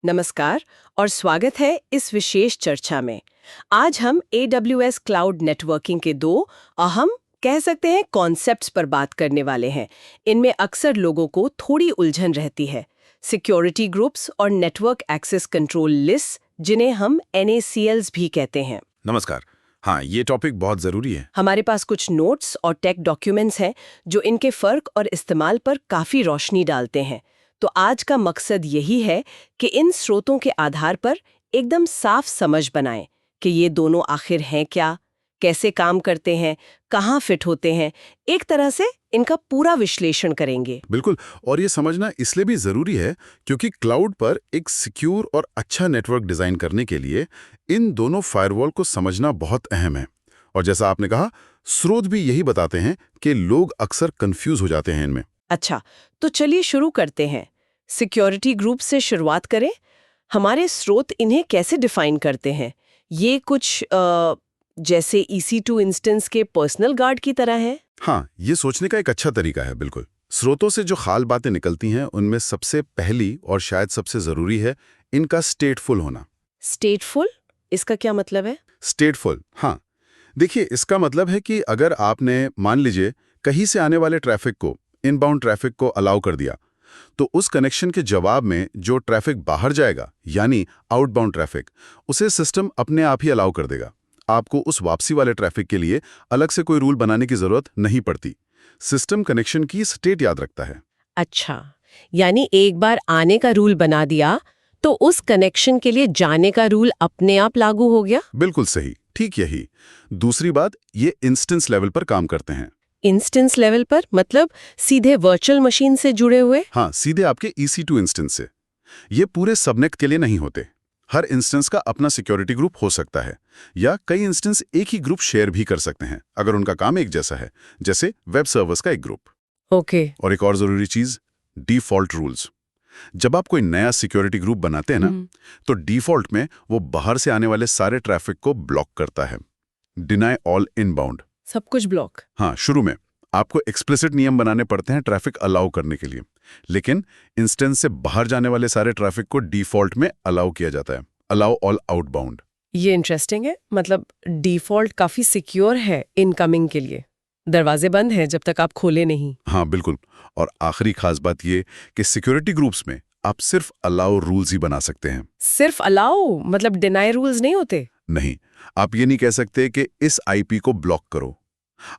नमस्कार और स्वागत है इस विशेष चर्चा में। आज हम AWS क्लाउड नेटवर्किंग के दो अहम कह सकते हैं कॉन्सेप्ट्स पर बात करने वाले हैं। इनमें अक्सर लोगों को थोड़ी उलझन रहती है। सिक्योरिटी ग्रुप्स और नेटवर्क एक्सेस कंट्रोल लिस्ट, जिन्हें हम NACLs भी कहते हैं। नमस्कार। हाँ, ये टॉपिक बहुत ज़रूरी है। हमारे पास कुछ नोट्स और टेक डॉक्यूमेंट्स हैं जो इनके फर्क और इस्तेमाल पर काफ़ी रोशनी डालते हैं। तो आज का मकसद यही है कि इन स्रोतों के आधार पर एकदम साफ समझ बनाएं कि ये दोनों आखिर हैं क्या, कैसे काम करते हैं, कहाँ फिट होते हैं। एक तरह से इनका पूरा विश्लेषण करेंगे। बिल्कुल, और ये समझना इसलिए भी ज़रूरी है क्योंकि क्लाउड पर एक सिक्योर और अच्छा नेटवर्क डिज़ाइन करने के लिए इन दोनों फायरवॉल को समझना बहुत अहम है। और जैसा आपने कहा, स्रोत भी यही बताते हैं कि लोग अक्सर कंफ्यूज हो जाते हैं इनमें। अच्छा, तो चलिए शुरू करते हैं। सिक्योरिटी ग्रुप से शुरुआत करें। हमारे स्रोत इन्हें कैसे डिफाइन करते हैं? ये कुछ जैसे EC2 इंस्टेंस के पर्सनल गार्ड की तरह है? हाँ, ये सोचने का एक अच्छा तरीका है। बिल्कुल, स्रोतों से जो खाल बातें निकलती हैं उनमें सबसे पहली और शायद सबसे ज़रूरी है इनका स्टेटफुल होना। स्टेटफुल? इसका क्या मतलब है? स्टेटफुल, हाँ। देखिए, इसका मतलब है कि अगर आपने मान लीजिए कहीं से आने वाले ट्रैफिक को, इनबाउंड ट्रैफिक को अलाउ कर दिया, तो उस कनेक्शन के जवाब में जो ट्रैफिक बाहर जाएगा, यानी आउटबाउंड ट्रैफिक, उसे सिस्टम अपने आप ही अलाउ कर देगा। आपको उस वापसी वाले ट्रैफिक के लिए अलग से कोई रूल बनाने की जरूरत नहीं पड़ती। सिस्टम कनेक्शन की स्टेट याद रखता है। अच्छा, यानी एक बार आने का रूल बना दिया तो उस कनेक्शन के लिए जाने का रूल अपने आप लागू हो गया? बिल्कुल सही, ठीक यही। दूसरी बात, ये इंस्टेंस लेवल पर काम करते हैं। इंस्टेंस लेवल पर मतलब सीधे वर्चुअल मशीन से जुड़े हुए? हाँ, सीधे आपके EC2 इंस्टेंस से। ये पूरे सबनेट के लिए नहीं होते। हर इंस्टेंस का अपना सिक्योरिटी ग्रुप हो सकता है, या कई इंस्टेंस एक ही ग्रुप शेयर भी कर सकते हैं अगर उनका काम एक जैसा है, जैसे वेब सर्वर्स का एक ग्रुप। ओके। और एक और जरूरी चीज, डिफॉल्ट रूल्स। जब आप कोई नया सिक्योरिटी ग्रुप बनाते हैं ना, तो डिफॉल्ट में वो बाहर से आने वाले सारे ट्रैफिक को ब्लॉक करता है। Deny all inbound. सब कुछ ब्लॉक? हाँ, शुरू में आपको एक्सप्लिसिट नियम बनाने पड़ते हैं ट्रैफिक अलाउ करने के लिए, लेकिन इंस्टेंस से बाहर जाने वाले सारे ट्रैफिक को डिफॉल्ट में अलाउ किया जाता है। Allow all outbound. ये इंटरेस्टिंग है। मतलब डिफॉल्ट काफी सिक्योर है इनकमिंग के लिए। दरवाजे बंद हैं जब तक आप खोले नहीं। हाँ, बिल्कुल। और आखिरी खास बात ये कि सिक्योरिटी ग्रुप्स में आप सिर्फ अलाउ रूल्स ही बना सकते हैं। सिर्फ अलाउ मतलब डिनाई रूल्स नहीं होते? नहीं, आप ये नहीं कह सकते कि इस IP को ब्लॉक करो।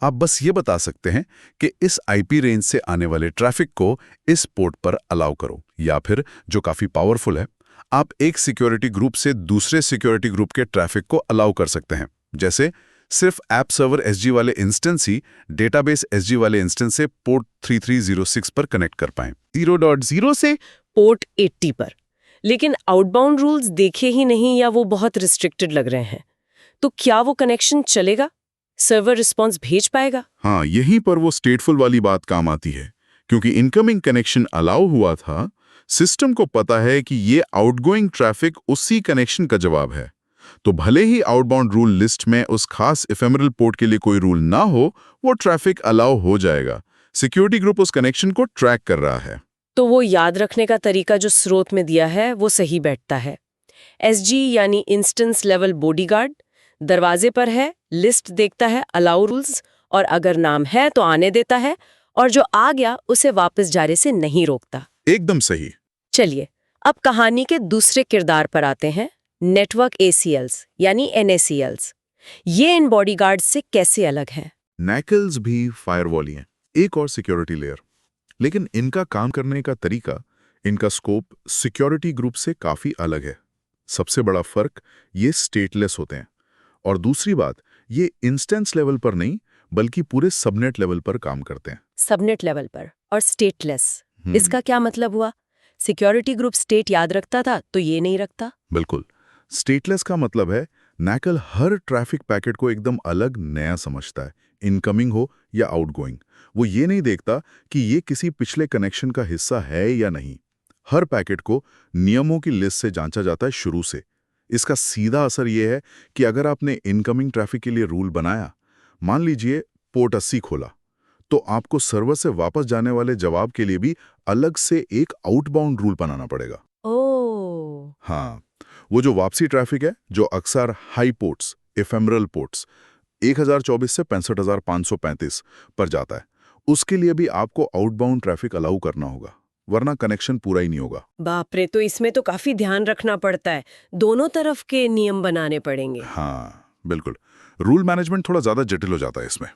आप बस ये बता सकते हैं कि इस IP रेंज से आने वाले ट्रैफिक को इस पोर्ट पर अलाउ करो, या फिर जो काफी पावरफुल है, आप एक सिक्योरिटी ग्रुप से दूसरे सिक्योरिटी ग्रुप के ट्रैफिक को अलाउ कर सकते हैं। जैसे सिर्फ ऐप सर्वर SG वाले इंस्टेंस ही डेटाबेस SG वाले इंस्टेंस से पोर्ट 3306 पर कनेक्ट कर पाएं। 0.0 से पोर्ट 80 पर। लेकिन आउटबाउंड रूल्स देखे ही नहीं या वो बहुत रिस्ट्रिक्टेड लग रहे हैं, तो क्या वो कनेक्शन चलेगा? सर्वर रिस्पॉन्स भेज पाएगा? हाँ, यहीं पर वो स्टेटफुल वाली बात काम आती है। क्योंकि इनकमिंग कनेक्शन अलाउ हुआ था, सिस्टम को पता है कि ये आउटगोइंग ट्रैफिक उसी कनेक्शन का जवाब है। तो भले ही आउटबाउंड रूल लिस्ट में उस खास एफेमरल पोर्ट के लिए कोई रूल ना हो, वो ट्रैफिक अलाउ हो जाएगा। सिक्योरिटी ग्रुप उस कनेक्शन को ट्रैक कर रहा है। तो वो याद रखने का तरीका जो स्रोत में दिया है वो सही बैठता है। SG यानी इंस्टेंस लेवल बॉडीगार्ड दरवाजे पर है, लिस्ट देखता है, अलाउ रूल्स, और अगर नाम है तो आने देता है, और जो आ गया उसे वापस जाने से नहीं रोकता। एकदम सही। चलिए अब कहानी के दूसरे किरदार पर आते हैं, नेटवर्क ACLs यानी NACLs। ये इन बॉडीगार्ड से कैसे अलग हैं? नैकल्स भी फायरवॉल ही हैं, एक और सिक्योरिटी लेयर। लेकिन इनका काम करने का तरीका, इनका स्कोप सिक्योरिटी ग्रुप से काफी अलग है। सबसे बड़ा फर्क, ये स्टेटलेस होते हैं। और दूसरी बात, ये इंस्टेंस लेवल पर नहीं बल्कि पूरे सबनेट लेवल पर काम करते हैं। सबनेट लेवल पर और स्टेटलेस, इसका क्या मतलब हुआ? सिक्योरिटी ग्रुप स्टेट याद रखता था तो ये नहीं रखता? बिल्कुल। स्टेटलेस का मतलब है नैकल हर ट्रैफिक पैकेट को एकदम अलग नया समझता है, इनकमिंग हो या आउटगोइंग। वो ये नहीं देखता कि ये किसी पिछले कनेक्शन का हिस्सा है या नहीं। हर पैकेट को नियमों की लिस्ट से जांचा जाता है शुरू से। इसका सीधा असर यह है कि अगर आपने इनकमिंग ट्रैफिक के लिए रूल बनाया, मान लीजिए पोर्ट 80 खोला, तो आपको सर्वर से वापस जाने वाले जवाब के लिए भी अलग से एक आउटबाउंड रूल बनाना पड़ेगा। ओह, हाँ, वो जो वापसी ट्रैफिक है, जो अक्सर हाई पोर्ट्स, एफेमरल पोर्ट्स 1024 से 65,535 पर जाता है, उसके लिए भी आपको आउटबाउंड ट्रैफिक अलाउ करना होगा, वरना कनेक्शन पूरा ही नहीं होगा। बाप रे, तो इसमें तो काफी ध्यान रखना पड़ता है, दोनों तरफ के नियम बनाने पड़ेंगे। हाँ, बिल्कुल। रूल मैनेजमेंट थोड़ा ज्यादा जटिल हो जाता है इसमें।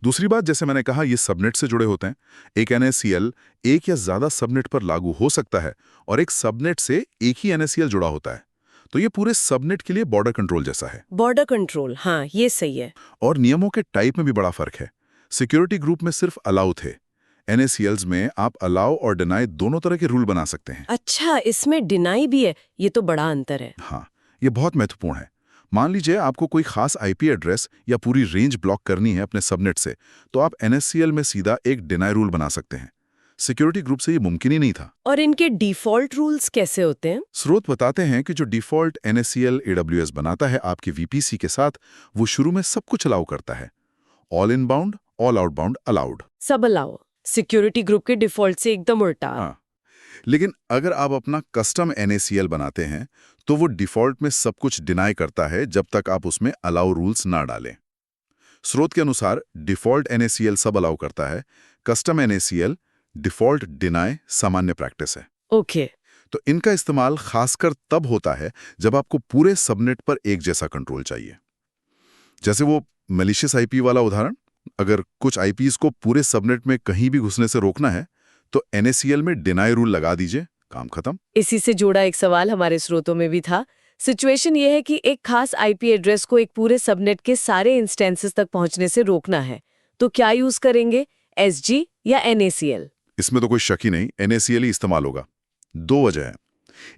दूसरी बात, जैसे मैंने कहा, ये सबनेट से जुड़े होते हैं। एक NACL एक या ज्यादा सबनेट पर लागू हो सकता है और एक सबनेट से एक ही NACL जुड़ा होता है, तो ये पूरे सबनेट के लिए बॉर्डर कंट्रोल जैसा है। बॉर्डर कंट्रोल, हाँ ये सही है। और नियमों के टाइप में भी बड़ा फर्क है। सिक्योरिटी ग्रुप में सिर्फ अलाउ थे, NACLs में आप अलाउ और डिनाई दोनों तरह के रूल बना सकते हैं। अच्छा, इसमें डिनाई भी है, ये तो बड़ा अंतर है। हाँ, ये बहुत महत्वपूर्ण है। मान लीजिए आपको कोई खास IP एड्रेस या पूरी रेंज ब्लॉक करनी है अपने सबनेट से, तो आप NACL में सीधा एक डिनाई रूल बना सकते हैं। सिक्योरिटी ग्रुप से ये मुमकिन ही नहीं था। और इनके डिफॉल्ट रूल्स कैसे होते हैं? स्रोत बताते हैं कि जो डिफॉल्ट NACL AWS बनाता है आपके VPC के साथ, वो शुरू में सब कुछ अलाउ करता है। All inbound, all outbound allowed. सब अलाउ, सिक्योरिटी ग्रुप के डिफॉल्ट से एकदम उल्टा। हाँ, लेकिन अगर आप अपना कस्टम NACL बनाते हैं, तो वो डिफॉल्ट में सब कुछ डिनाई करता है जब तक आप उसमें अलाउ रूल्स ना डालें। स्रोत के अनुसार डिफॉल्ट NACL सब अलाउ करता है, कस्टम NACL डिफॉल्ट डिनाई सामान्य प्रैक्टिस है। ओके। तो इनका इस्तेमाल खासकर तब होता है जब आपको पूरे सबनेट पर एक जैसा कंट्रोल चाहिए। जैसे वो मैलिशियस IP वाला उदाहरण, अगर कुछ IPs को पूरे सबनेट में कहीं भी घुसने से रोकना है, तो NACL में डिनाई रूल लगा दीजिए, काम खत्म। इसी से जुड़ा एक सवाल हमारे स्रोतों में भी था। सिचुएशन ये है कि एक खास IP एड्रेस को एक पूरे सबनेट के सारे इंस्टेंसेस तक पहुंचने से रोकना है, तो क्या यूज करेंगे, SG या NACL? इसमें तो कोई शक ही नहीं, NACL ही इस्तेमाल होगा। दो वजह है।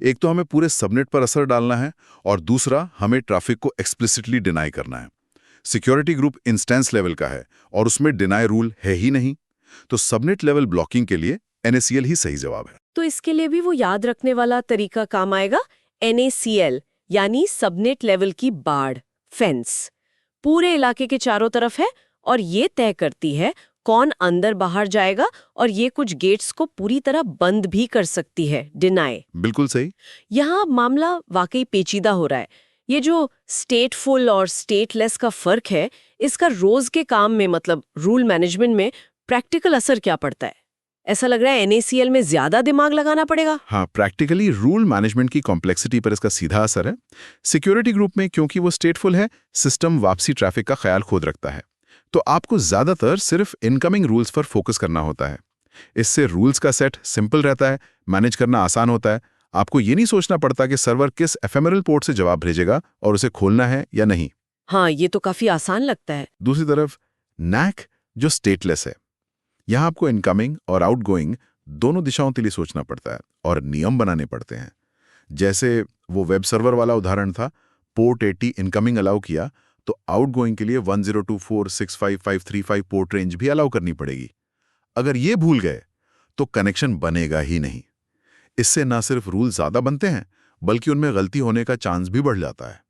एक तो हमें पूरे सबनेट पर असर डालना है, और दूसरा हमें ट्रैफिक को एक्सप्लिसिटली डिनाई करना है। सिक्योरिटी ग्रुप इंस्टेंस लेवल का है और उसमें डिनाई रूल है ही नहीं, तो सबनेट लेवल ब्लॉकिंग के लिए NACL ही सही जवाब है। तो इसके लिए भी वो याद रखने वाला तरीका काम आएगा, NACL यानी सबनेट लेवल की बाड़, फेंस, पूरे इलाके के चारों तरफ है और ये तय करती है कौन अंदर बाहर जाएगा, और ये कुछ गेट्स को पूरी तरह बंद भी कर सकती है, डिनाई। बिल्कुल सही। यहाँ मामला वाकई पेचीदा हो रहा है। ये जो स्टेटफुल और स्टेटलेस का फर्क है, इसका रोज के काम में, मतलब रूल मैनेजमेंट में प्रैक्टिकल असर क्या पड़ता है? ऐसा लग रहा है NACL में ज्यादा दिमाग लगाना पड़ेगा। हाँ, प्रैक्टिकली रूल मैनेजमेंट की कॉम्प्लेक्सिटी पर इसका सीधा असर है। सिक्योरिटी ग्रुप में क्योंकि वो स्टेटफुल है, सिस्टम वापसी ट्रैफिक का ख्याल खुद रखता है, तो आपको ज्यादातर सिर्फ इनकमिंग रूल्स पर फोकस करना होता है। इससे रूल्स का सेट सिंपल रहता है, मैनेज करना आसान होता है। आपको ये नहीं सोचना पड़ता कि सर्वर किस एफेमरल पोर्ट से जवाब भेजेगा और उसे खोलना है या नहीं। हाँ, ये तो काफी आसान लगता है। दूसरी तरफ NAC जो स्टेटलेस है, यहाँ आपको इनकमिंग और आउटगोइंग दोनों दिशाओं के लिए सोचना पड़ता है और नियम बनाने पड़ते हैं। जैसे वो वेब सर्वर वाला उदाहरण था, पोर्ट 80 इनकमिंग अलाउ किया, तो आउटगोइंग के लिए 1024655535 पोर्ट रेंज भी अलाउ करनी पड़ेगी। अगर ये भूल गए तो कनेक्शन बनेगा ही नहीं। इससे ना सिर्फ रूल ज्यादा बनते हैं, बल्कि उनमें गलती होने का चांस भी बढ़ जाता है।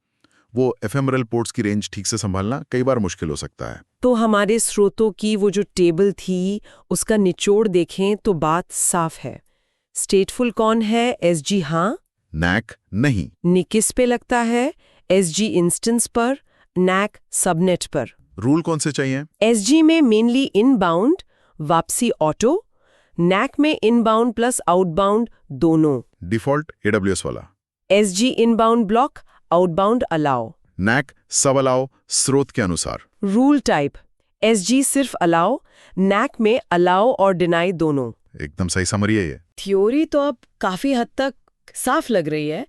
वो एफेमरल पोर्ट्स की रेंज ठीक से संभालना कई बार मुश्किल हो सकता है। तो हमारे स्रोतों की वो जो टेबल थी, उसका निचोड़ देखें तो बात साफ है। स्टेटफुल कौन है? SG हाँ, NAC नहीं। निकिस पे लगता है, SG इंस्टेंस पर, NAC सबनेट पर। रूल कौन से चाहिए? SG में मेनली इनबाउंड, वापसी ऑटो, NAC में इनबाउंड प्लस आउटबाउंड दोनों। डिफॉल्ट AWS वाला। SG inbound block, outbound allow. NAC सब अलाउ स्रोत के अनुसार। रूल टाइप, SG सिर्फ अलाउ, NAC में अलाउ और डिनाई दोनों। एकदम सही समरी है ये। थ्योरी तो अब काफी हद तक साफ लग रही है,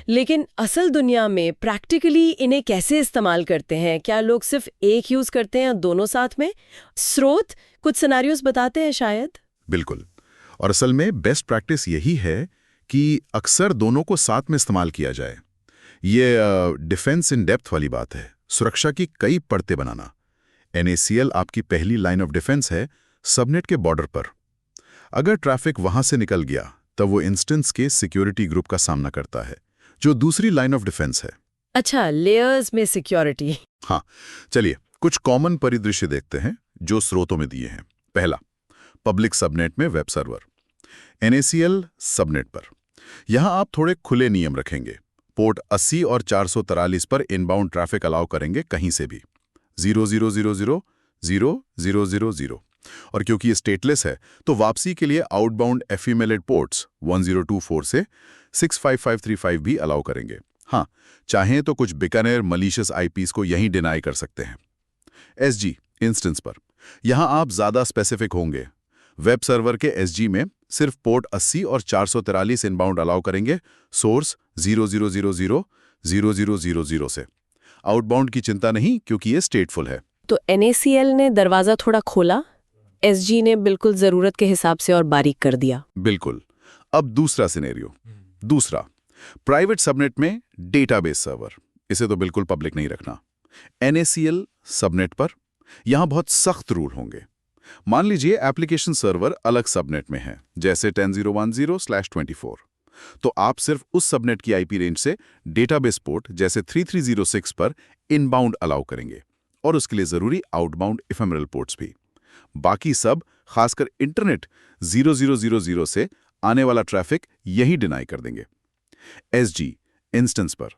लेकिन असल दुनिया में प्रैक्टिकली इन्हें कैसे इस्तेमाल करते हैं? क्या लोग सिर्फ एक यूज करते हैं या दोनों साथ में? स्रोत कुछ सिनेरियोस बताते हैं शायद। बिल्कुल, और असल में बेस्ट प्रैक्टिस यही है कि अक्सर दोनों को साथ में इस्तेमाल किया जाए। ये डिफेंस इन डेप्थ वाली बात है, सुरक्षा की कई परतें बनाना। NACL आपकी पहली लाइन ऑफ डिफेंस है सबनेट के बॉर्डर पर। अगर ट्रैफिक वहां से निकल गया, तब वो इंस्टेंस के सिक्योरिटी ग्रुप का सामना करता है, जो दूसरी लाइन ऑफ डिफेंस है। अच्छा, लेयर्स में सिक्योरिटी। हाँ, चलिए कुछ कॉमन परिदृश्य देखते हैं जो स्रोतों में दिए हैं। पहला, पब्लिक सबनेट में वेब सर्वर। NACL सबनेट पर यहाँ आप थोड़े खुले नियम रखेंगे। पोर्ट 80 और 443 पर इनबाउंड ट्रैफिक अलाउ करेंगे कहीं से भी 0000 0000। और क्योंकि ये स्टेटलेस है तो वापसी के लिए आउटबाउंड एफईमेलेड पोर्ट्स 1024 से 65535 भी अलाउ करेंगे। हाँ, चाहें तो कुछ बिकानेर मलिशियस आईपीस को यहीं डिनाई कर सकते हैं। एसजी इंस्टेंस पर यहां आप ज्यादा स्पेसिफिक होंगे। वेब सर्वर के एसजी में सिर्फ पोर्ट 80 और 443 इनबाउंड अलाउ करेंगे, सोर्स 0000 से। आउटबाउंड की चिंता नहीं, क्योंकि ये स्टेटफुल है। तो NACL ने दरवाजा थोड़ा खोला, SG ने बिल्कुल जरूरत के हिसाब से और बारीक कर दिया। बिल्कुल। अब दूसरा सिनेरियो। दूसरा, प्राइवेट सबनेट में डेटाबेस सर्वर। इसे तो बिल्कुल पब्लिक नहीं रखना। NACL सबनेट पर यहां बहुत सख्त रूल होंगे। मान लीजिए एप्लीकेशन सर्वर अलग सबनेट में है, जैसे 10.0.10/24, तो आप सिर्फ उस सबनेट की आईपी रेंज से डेटाबेस पोर्ट जैसे 3306 पर इनबाउंड अलाउ करेंगे, और उसके लिए जरूरी आउटबाउंड इफेमरल पोर्ट्स भी। बाकी सब, खासकर इंटरनेट 0000 से आने वाला ट्रैफिक यही डिनाई कर देंगे। एसजी इंस्टेंस पर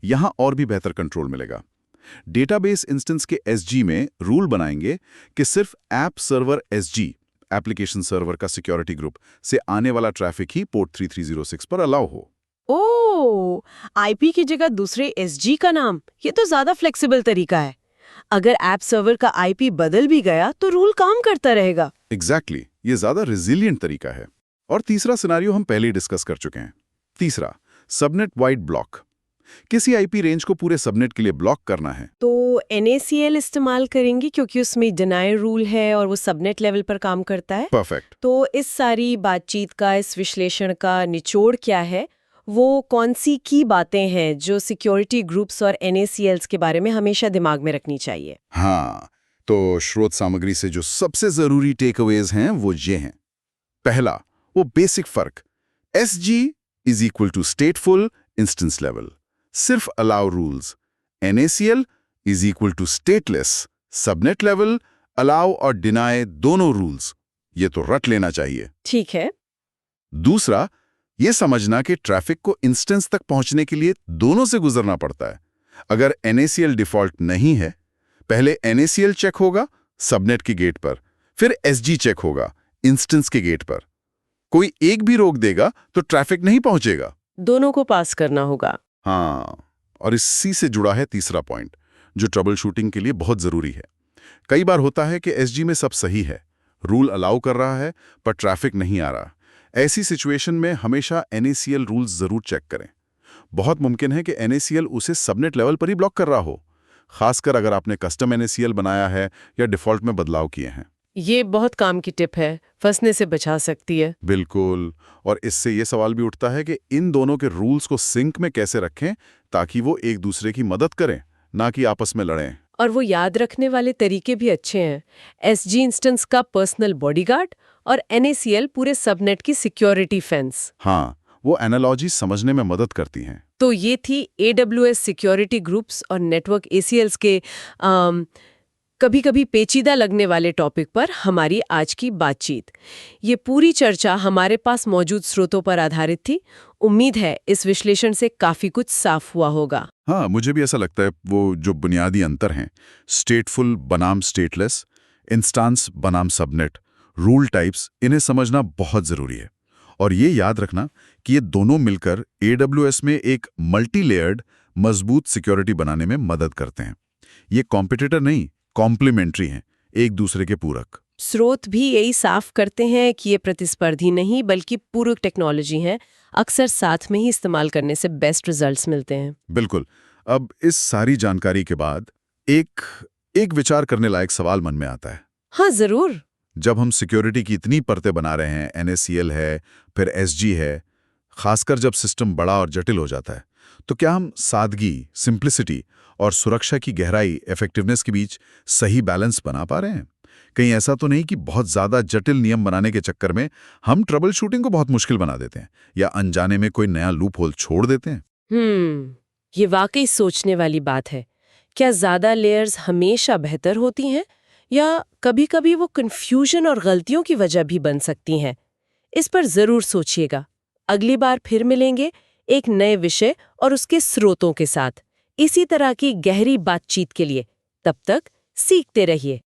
यहां और भी बेहतर कंट्रोल मिलेगा। डेटाबेस इंस्टेंस के एसजी में रूल बनाएंगे कि सिर्फ app server SG, application server का सिक्योरिटी ग्रुप, से आने वाला ट्रैफिक ही पोर्ट 3306 पर अलाउ हो। ओह, आईपी की जगह दूसरे SG का नाम, ये तो ज्यादा फ्लेक्सिबल तरीका है। अगर ऐप सर्वर का आईपी बदल भी गया तो रूल काम करता रहेगा। एग्जैक्टली, ये ज्यादा रिजिलियंट तरीका है। और तीसरा सिनेरियो हम पहले ही डिस्कस कर चुके हैं। तीसरा, सबनेट वाइड ब्लॉक। किसी आईपी रेंज को पूरे सबनेट के लिए ब्लॉक करना है तो NACL इस्तेमाल करेंगे, क्योंकि उसमें डिनाई रूल है और वो सबनेट लेवल पर काम करता है। परफेक्ट। तो इस सारी बातचीत का, इस विश्लेषण का निचोड़ क्या है? वो कौन सी की बातें हैं जो सिक्योरिटी ग्रुप्स और NACLs के बारे में हमेशा दिमाग में रखनी चाहिए? हाँ, तो स्रोत सामग्री से जो सबसे जरूरी टेकअवेज हैं वो ये हैं। पहला, वो बेसिक फर्क। SG is equal to stateful instance level, सिर्फ allow rules. NACL is equal to stateless, subnet level, allow और डिनाई दोनों रूल्स। ये तो रट लेना चाहिए। ठीक है। दूसरा, ये समझना कि ट्रैफिक को इंस्टेंस तक पहुंचने के लिए दोनों से गुजरना पड़ता है। अगर NACL डिफॉल्ट नहीं है, पहले NACL चेक होगा सबनेट के गेट पर, फिर SG चेक होगा इंस्टेंस के गेट पर। कोई एक भी रोक देगा तो ट्रैफिक नहीं पहुंचेगा। दोनों को पास करना होगा। हाँ, और इसी से जुड़ा है तीसरा पॉइंट, जो ट्रबल शूटिंग के लिए बहुत जरूरी है। कई बार होता है कि SG में सब सही है, रूल अलाउ कर रहा है, पर ट्रैफिक नहीं आ रहा। ऐसी सिचुएशन में हमेशा NACL रूल्स जरूर चेक करें। बहुत मुमकिन है कि NACL उसे सबनेट लेवल पर ही ब्लॉक कर रहा हो, खासकर अगर आपने कस्टम NACL बनाया है या डिफॉल्ट में बदलाव किए हैं। ये बहुत काम की टिप है, फंसने से बचा सकती है। बिल्कुल। और इससे ये सवाल भी उठता है कि इन दोनों के रूल्स को सिंक में कैसे रखें ताकि वो एक दूसरे की मदद करें, ना कि आपस में लड़ें। और वो याद रखने वाले तरीके भी अच्छे हैं। SG इंस्टेंस का पर्सनल बॉडीगार्ड और NACL पूरे सबनेट की सिक्योरिटी फेंस। हाँ, वो एनालॉजी समझने में मदद करती हैं। तो ये थी AWS सिक्योरिटी ग्रुप्स और नेटवर्क ACLs के कभी कभी पेचीदा लगने वाले टॉपिक पर हमारी आज की बातचीत। ये पूरी चर्चा हमारे पास मौजूद स्रोतों पर आधारित थी। उम्मीद है इस विश्लेषण से काफी कुछ साफ हुआ होगा। हाँ, मुझे भी ऐसा लगता है। वो जो बुनियादी अंतर हैं, स्टेटफुल बनाम स्टेटलेस, इंस्टांस बनाम सबनेट, रूल टाइप्स, इन्हें समझना बहुत जरूरी है। और ये याद रखना कि ये दोनों मिलकर AWS में एक मल्टी लेयर्ड मजबूत सिक्योरिटी बनाने में मदद करते हैं। ये कॉम्पिटिटर नहीं, कॉम्प्लीमेंट्री हैं, एक दूसरे के पूरक। स्रोत भी यही साफ करते हैं कि ये प्रतिस्पर्धी नहीं बल्कि पूरक टेक्नोलॉजी हैं। अक्सर साथ में ही इस्तेमाल करने से बेस्ट रिजल्ट्स मिलते हैं। बिल्कुल। अब इस सारी जानकारी के बाद एक विचार करने लायक सवाल मन में आता है। हाँ, जरूर। जब हम सिक्योरिटी की इतनी परतें बना रहे हैं, NACL है, फिर SG है, खासकर जब सिस्टम बड़ा और जटिल हो जाता है, तो क्या हम सादगी, सिंप्लिसिटी और सुरक्षा की गहराई, इफेक्टिवनेस के बीच सही बैलेंस बना पा रहे हैं? कहीं ऐसा तो नहीं कि बहुत ज्यादा जटिल नियम बनाने के चक्कर में हम ट्रबल शूटिंग को बहुत मुश्किल बना देते हैं या अनजाने में कोई नया लूप होल छोड़ देते हैं? ये वाकई सोचने वाली बात है। क्या ज्यादा लेयर्स हमेशा बेहतर होती हैं या कभी-कभी वो कंफ्यूजन और गलतियों की वजह भी बन सकती हैं? इस पर जरूर सोचिएगा। अगली बार फिर मिलेंगे एक नए विषय और उसके स्रोतों के साथ, इसी तरह की गहरी बातचीत के लिए। तब तक सीखते रहिए।